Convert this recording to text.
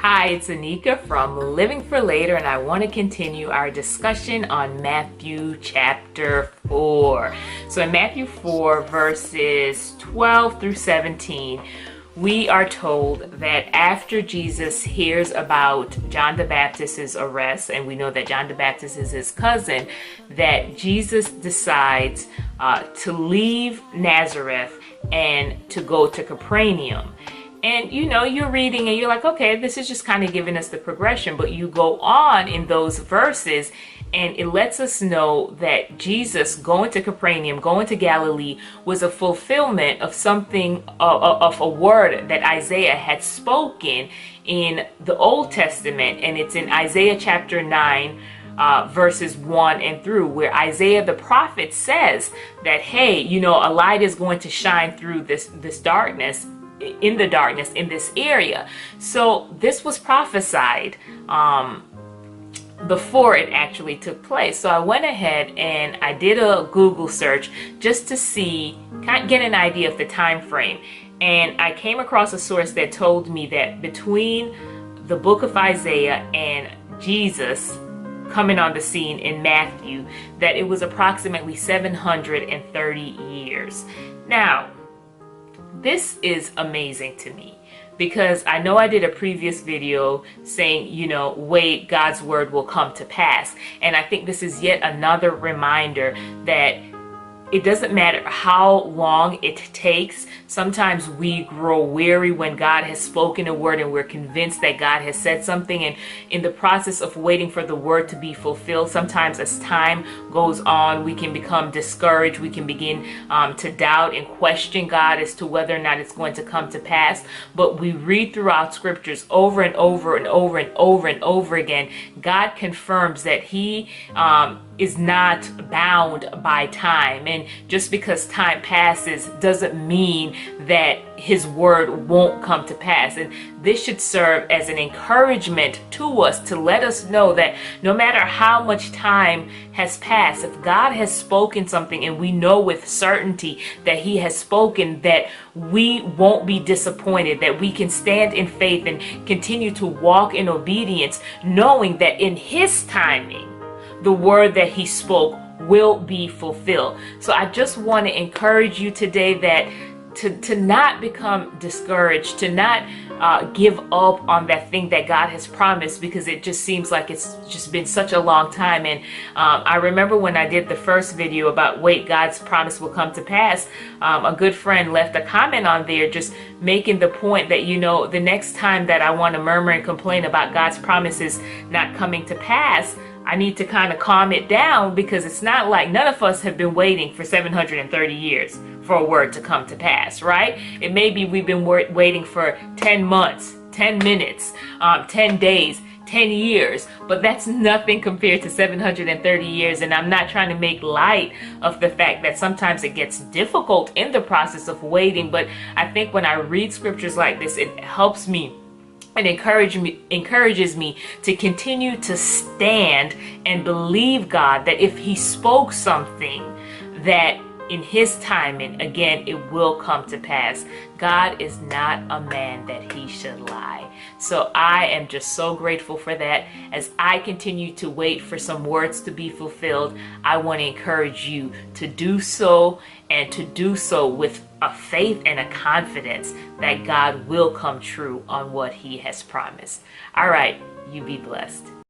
Hi, it's Anika from Living for Later, and I want to continue our discussion on Matthew chapter 4. So in Matthew 4, verses 12 through 17, we are told that after Jesus hears about John the Baptist's arrest, and we know that John the Baptist is his cousin, that Jesus decides to leave Nazareth and to go to Capernaum. And you're reading and you're like, okay, this is just kind of giving us the progression. But you go on in those verses and it lets us know that Jesus going to Capernaum, going to Galilee, was a fulfillment of something, of a word that Isaiah had spoken in the Old Testament. And it's in Isaiah chapter 9, verses 1 and through, where Isaiah the prophet says that, hey, a light is going to shine through this darkness, in the darkness in this area. So this was prophesied before it actually took place. So I went ahead and I did a Google search just to see, get an idea of the time frame. And I came across a source that told me that between the book of Isaiah and Jesus coming on the scene in Matthew, that it was approximately 730 years. Now, this is amazing to me because I know I did a previous video saying, wait, God's word will come to pass. And I think this is yet another reminder that it doesn't matter how long it takes. Sometimes we grow weary when God has spoken a word and we're convinced that God has said something. And in the process of waiting for the word to be fulfilled, sometimes as time goes on, we can become discouraged. We can begin to doubt and question God as to whether or not it's going to come to pass. But we read throughout scriptures over and over and over and over and over again, God confirms that He is not bound by time. And just because time passes doesn't mean that His word won't come to pass. And this should serve as an encouragement to us to let us know that no matter how much time has passed, if God has spoken something and we know with certainty that He has spoken, that we won't be disappointed, that we can stand in faith and continue to walk in obedience, knowing that in His timing, the word that He spoke will be fulfilled. So I just want to encourage you today that to not become discouraged, to not give up on that thing that God has promised, because it just seems like it's just been such a long time. And I remember when I did the first video about wait, God's promise will come to pass, a good friend left a comment on there just making the point that, the next time that I want to murmur and complain about God's promises not coming to pass, I need to kind of calm it down, because it's not like none of us have been waiting for 730 years for a word to come to pass, right? It may be we've been waiting for 10 months, 10 minutes, 10 days, 10 years, but that's nothing compared to 730 years. And I'm not trying to make light of the fact that sometimes it gets difficult in the process of waiting, but I think when I read scriptures like this, it helps me and encourages me to continue to stand and believe God that if He spoke something, that in His timing, again, it will come to pass. God is not a man that He should lie. So I am just so grateful for that. As I continue to wait for some words to be fulfilled, I want to encourage you to do so, and to do so with a faith and a confidence that God will come true on what He has promised. All right, you be blessed.